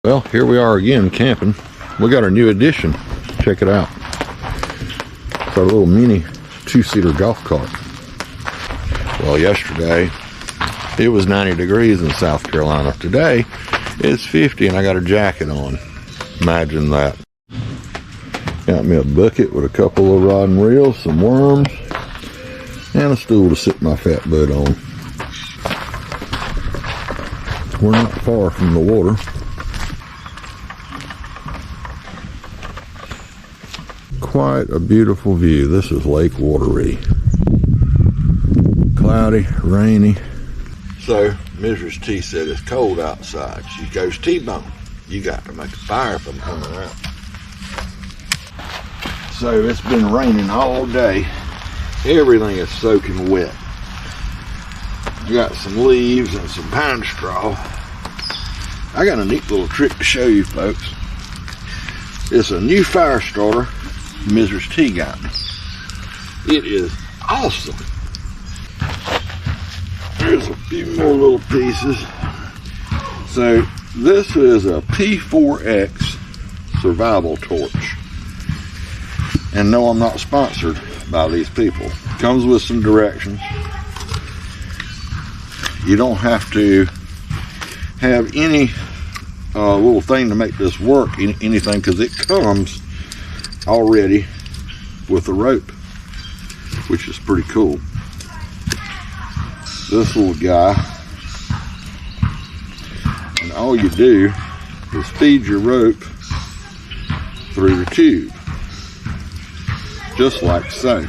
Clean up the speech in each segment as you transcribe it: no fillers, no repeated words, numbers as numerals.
Well, here we are again camping. We got our new addition. Check it out. It's our little mini two-seater golf cart. Well, yesterday it was 90 degrees in South Carolina. Today it's 50 and I got a jacket on. Imagine that. Got me a bucket with a couple of rod and reels, some worms, and a stool to sit my fat butt on. We're not far from the water. Quite a beautiful view. This is Lake Wateree. Cloudy, rainy. So Mrs. T said it's cold outside. She goes, T-Bone, you got to make a fire if I'm coming out. So it's been raining all day. Everything is soaking wet. I got some leaves and some pine straw. I got a neat little trick to show you folks. It's a new fire starter Mrs. T got me. It is awesome. There's a few more little pieces. So this is a P4X survival torch. And no, I'm not sponsored by these people. Comes with some directions. You don't have to have any little thing to make this work, anything, because it comes already with a rope, which is pretty cool. This little guy, and all you do is feed your rope through the tube, just like so.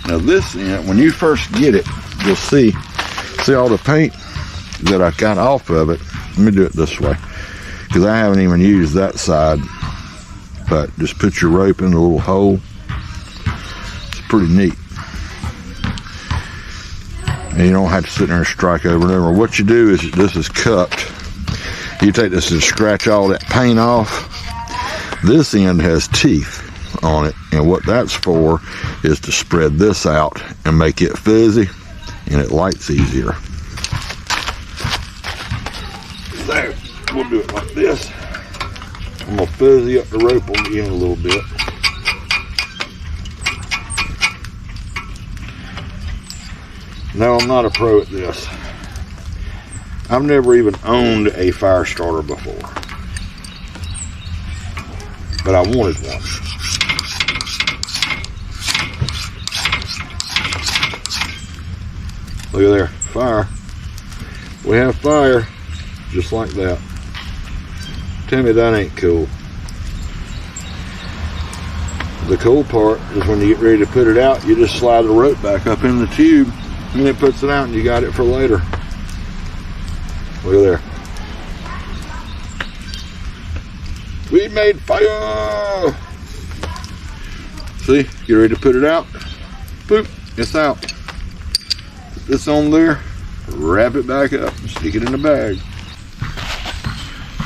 Now this end, when you first get it, you'll see all the paint that I got off of it. Let me do it this way, because I haven't even used that side. But just put your rope in a little hole. It's pretty neat. And you don't have to sit there and strike over and over. What you do is, this is cupped. You take this and scratch all that paint off. This end has teeth on it. And what that's for is to spread this out and make it fuzzy and it lights easier. So, we'll do it like this. I'm going to fuzzy up the rope on the end a little bit. No, I'm not a pro at this. I've never even owned a fire starter before. But I wanted one. Look at there, fire. We have fire, just like that. Tell me that ain't cool. The cool part is when you get ready to put it out, you just slide the rope back up in the tube and it puts it out and you got it for later. Look at there. We made fire! See, get ready to put it out. Boop, it's out. Put this on there, wrap it back up, and stick it in the bag.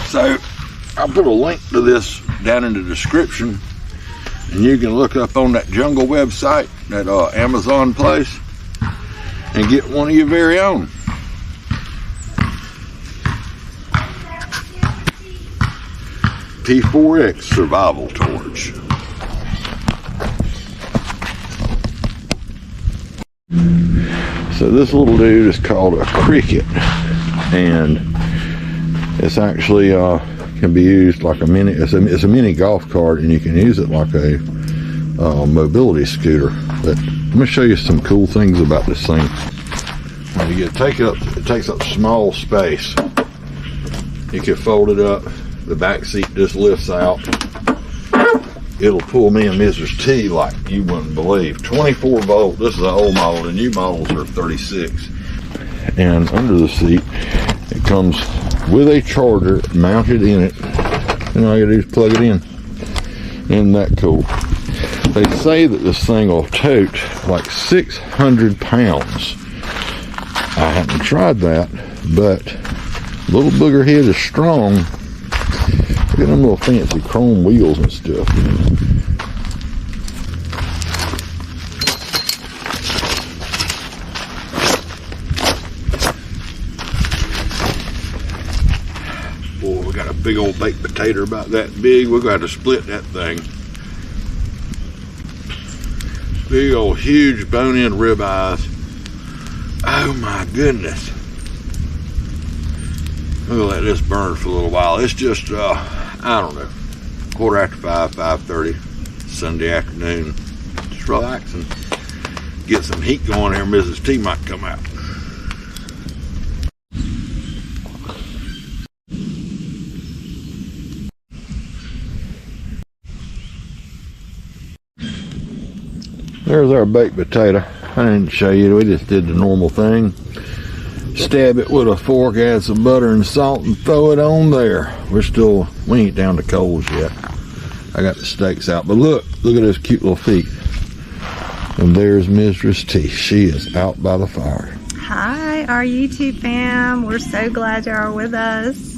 So, I'll put a link to this down in the description, and you can look up on that Jungle website, that Amazon place, and get one of your very own. P4X survival torch. So this little dude is called a cricket, and it's actually can be used like a mini. It's a mini golf cart, and you can use it like a mobility scooter. But let me show you some cool things about this thing. When you it takes up small space. You can fold it up. The back seat just lifts out. It'll pull me and Mrs. T like you wouldn't believe. 24 volt. This is an old model. The new models are 36. And under the seat, it comes with a charger mounted in it, and all you do is plug it in. Isn't that cool? They say that this thing will tote like 600 pounds. I haven't tried that, but little booger head is strong. Look at them little fancy chrome wheels and stuff. got a big old baked potato about that big. We're going to have to split that thing. Big old huge bone-in ribeyes. Oh my goodness. We'll let this burn for a little while. It's just, I don't know, 5:15, 5:30, Sunday afternoon. Just relax and get some heat going here. Mrs. T might come out. There's our baked potato. I didn't show you, we just did the normal thing. Stab it with a fork, add some butter and salt, and throw it on there. We ain't down to coals yet. I got the steaks out, but look at those cute little feet. And there's Mrs. T. She is out by the fire. Hi, our YouTube fam. We're so glad you are with us.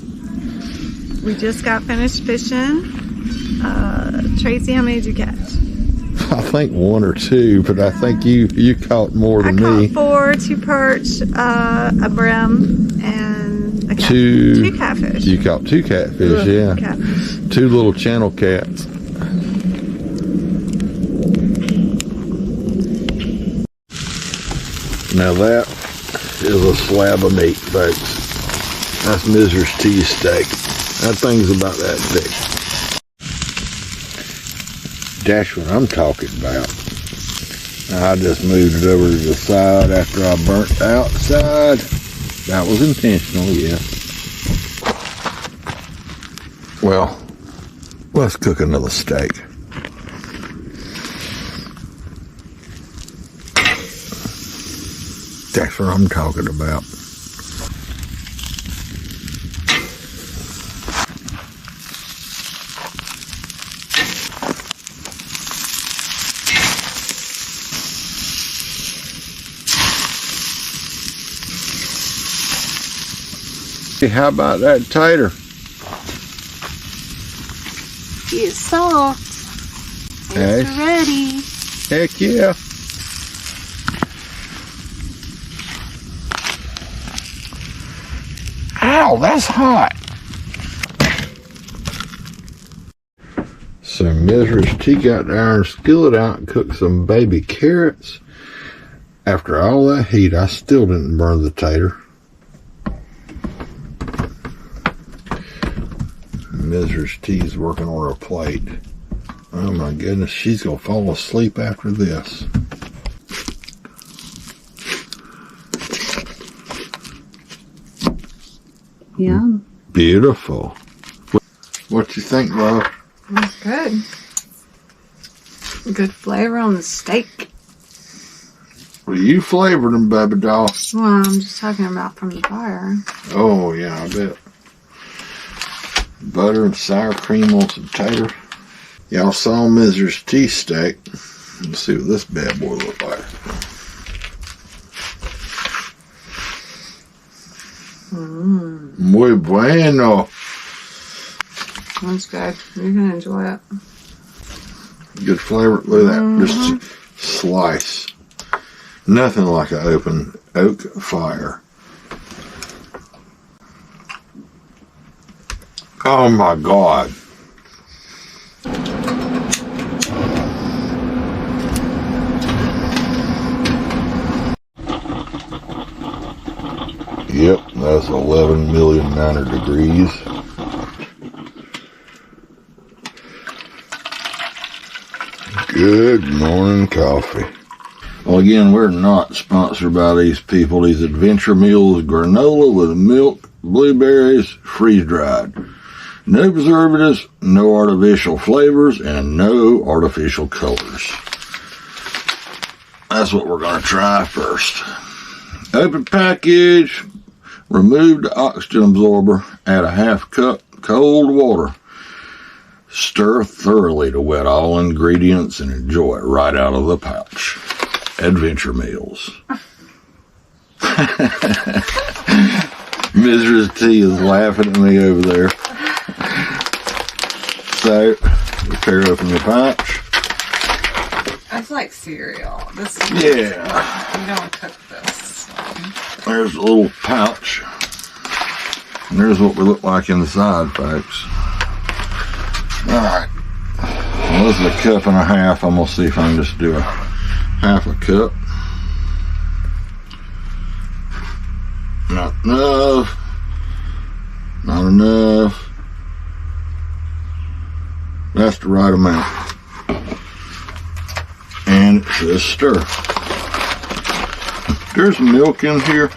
We just got finished fishing. Tracy, how many did you catch? I think 1 or 2, but I think you caught more than me. I caught 4, 2 perch, a brim, and a two catfish. You caught 2 catfish, yeah. Catfish. 2 little channel cats. Now that is a slab of meat, folks. That's Mrs. T's steak. That thing's about that thick. That's what I'm talking about. I just moved it over to the side after I burnt the outside. That was intentional, yeah. Well, let's cook another steak. That's what I'm talking about. Hey, how about that tater? It's soft. It's ready. Heck yeah. Ow, that's hot. So Mrs. T got the iron skillet out and cooked some baby carrots. After all that heat, I still didn't burn the tater. Mrs. T's working on her plate. Oh my goodness, she's gonna fall asleep after this. Yum. Beautiful. What you think, love? That's good. Good flavor on the steak. Well, you flavored them, baby doll. Well, I'm just talking about from the fire. Oh yeah, I bet. Butter and sour cream on some tater. Y'all saw Mrs. T steak. Let's see what this bad boy look like. Muy bueno. That's good. You're gonna enjoy it. Good flavor. Look at that. Just slice. Nothing like an open oak fire. Oh my God. Yep, that's 11,000,900 degrees. Good morning coffee. Well, again, we're not sponsored by these people. These Adventure Meals granola with milk, blueberries, freeze-dried. No preservatives, no artificial flavors, and no artificial colors. That's what we're going to try first. Open package. Remove the oxygen absorber. Add a half cup cold water. Stir thoroughly to wet all ingredients and enjoy it right out of the pouch. Adventure Meals. Mrs. T is laughing at me over there. So, we tear open the pouch. That's like cereal. This is yeah. You don't cook this. There's a little pouch. And there's what we look like inside, folks. Alright. Well, this is a cup and a half. I'm going to see if I can just do a half a cup. Not enough. Not enough. That's the right amount. And it says stir. There's milk in here.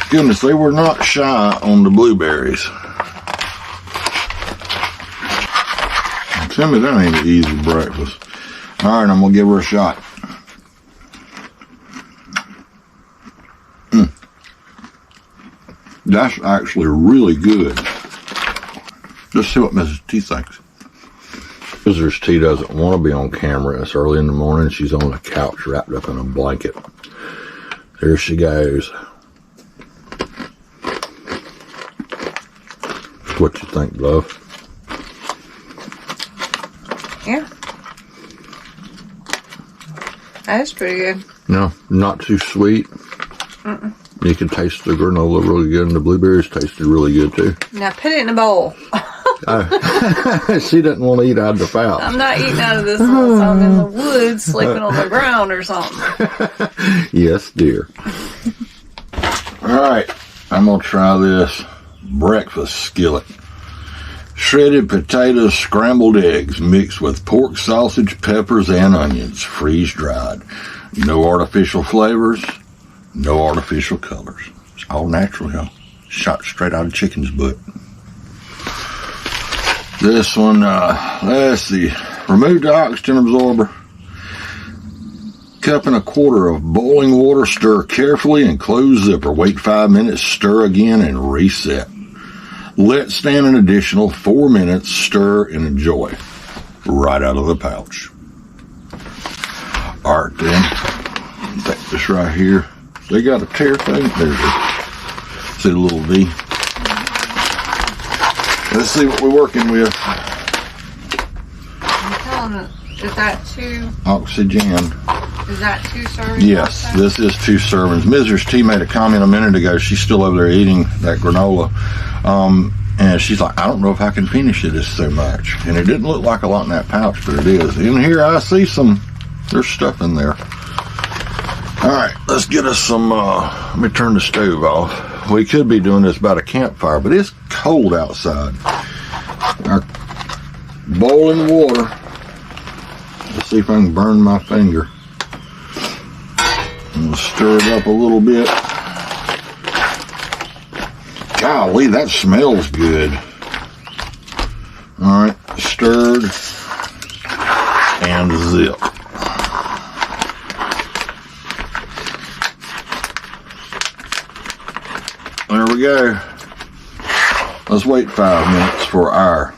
Goodness, they were not shy on the blueberries. Tell me that ain't an easy breakfast. All right, I'm gonna give her a shot. That's actually really good. Just see what Mrs. T thinks. Mrs. T doesn't want to be on camera. It's early in the morning. She's on the couch wrapped up in a blanket. There she goes. What you think, love? Yeah. That's pretty good. No, not too sweet. Mm-mm. You can taste the granola really good, and the blueberries tasted really good too. Now put it in a bowl. She doesn't want to eat out of the pouch. I'm not eating out of this unless I'm in the woods sleeping on the ground or something. Yes, dear. All right, I'm going to try this breakfast skillet. Shredded potatoes, scrambled eggs, mixed with pork, sausage, peppers, and onions, freeze-dried. No artificial flavors, no artificial colors. It's all natural, y'all. Shot straight out of chicken's butt. This one, let's see. Remove the oxygen absorber. Cup and a quarter of boiling water. Stir carefully and close zipper. Wait 5 minutes. Stir again and reset. Let stand an additional 4 minutes. Stir and enjoy. Right out of the pouch. All right, then. Take this right here. They got a tear thing. There it is. See the little V? Let's see what we're working with. I'm telling you, is that two? Oxygen. Is that 2 servings? Yes, this is 2 servings. Mrs. T made a comment a minute ago. She's still over there eating that granola. And she's like, I don't know if I can finish it. It's so much. And it didn't look like a lot in that pouch, but it is. In here, I see there's stuff in there. All right, let's get us some, let me turn the stove off. We could be doing this by a campfire, but it's cold outside. Our boiling water. Let's see if I can burn my finger. I'm gonna stir it up a little bit. Golly, that smells good. All right, stirred and zip. There we go. Let's wait 5 minutes for our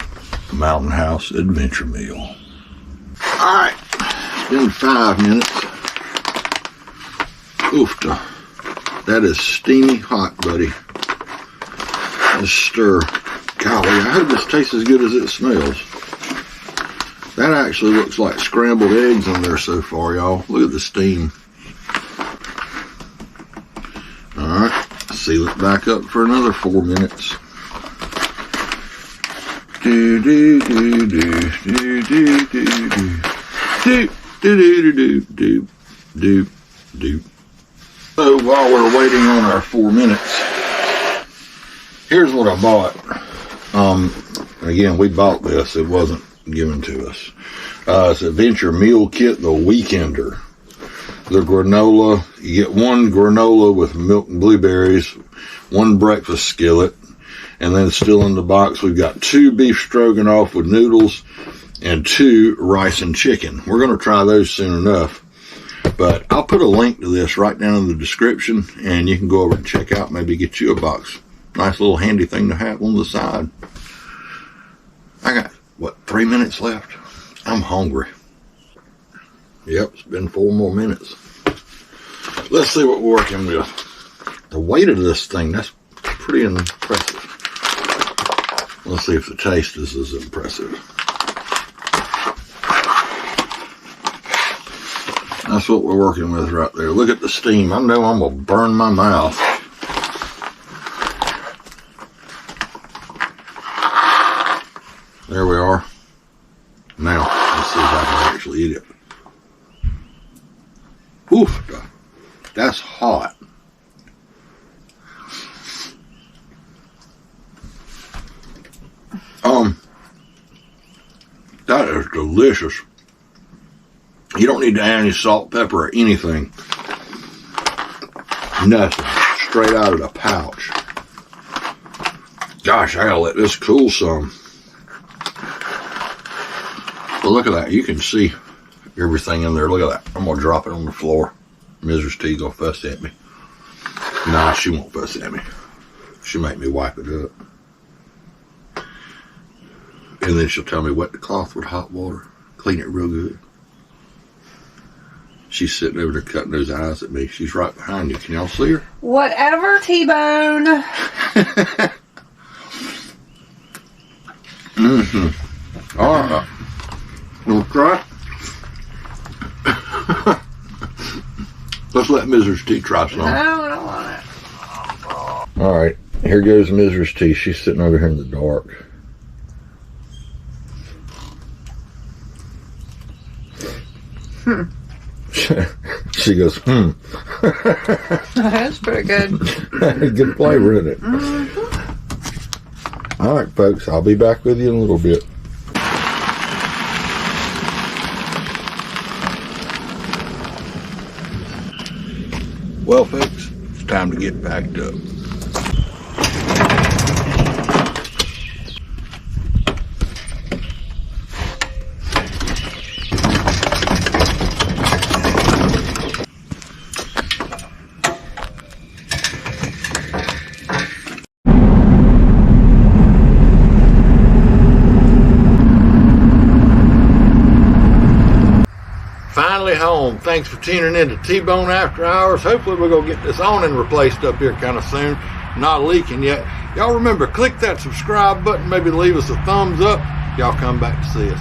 Mountain House adventure meal. All right, it's been 5 minutes. Oofta. That is steamy hot, buddy. Let's stir. Golly, I hope this tastes as good as it smells. That actually looks like scrambled eggs in there so far, y'all. Look at the steam. All right, seal it back up for another 4 minutes. Do do do do do do do do do do do do do. So while we're waiting on our 4 minutes, here's what I bought. Again, we bought this. It wasn't given to us. It's Adventure Meal Kit, the Weekender. The granola, you get 1 granola with milk and blueberries, 1 breakfast skillet, and then still in the box we've got 2 beef stroganoff with noodles and 2 rice and chicken. We're going to try those soon enough. But I'll put a link to this right down in the description, and you can go over and check out, maybe get you a box. Nice little handy thing to have on the side. I got, 3 minutes left? I'm hungry. Yep, it's been 4 more minutes. Let's see what we're working with. The weight of this thing, that's pretty impressive. Let's see if the taste is as impressive. That's what we're working with right there. Look at the steam. I know I'm going to burn my mouth. There we are. Now, let's see if I can actually eat it. Oof, that's hot. That is delicious. You don't need to add any salt, pepper, or anything. Nothing. Straight out of the pouch. Gosh, I gotta let this cool some. But look at that. You can see everything in there. Look at that. I'm gonna drop it on the floor. Mrs. T gonna fuss at me. Nah, she won't fuss at me. She'll make me wipe it up. And then she'll tell me wet the cloth with hot water. Clean it real good. She's sitting over there cutting those eyes at me. She's right behind you. Can y'all see her? Whatever, T-Bone. Mm-hmm. All right. We'll try. Let's let Mrs. T try some. No, I don't want it. All right. Here goes Mrs. T. She's sitting over here in the dark. She goes, That's pretty good. Good flavor, isn't it? Mm-hmm. All right, folks. I'll be back with you in a little bit. Well, folks, it's time to get packed up. Finally home. Thanks for tuning in to T-Bone After Hours. Hopefully we're going to get this awning replaced up here kind of soon. Not leaking yet. Y'all remember, click that subscribe button. Maybe leave us a thumbs up. Y'all come back to see us.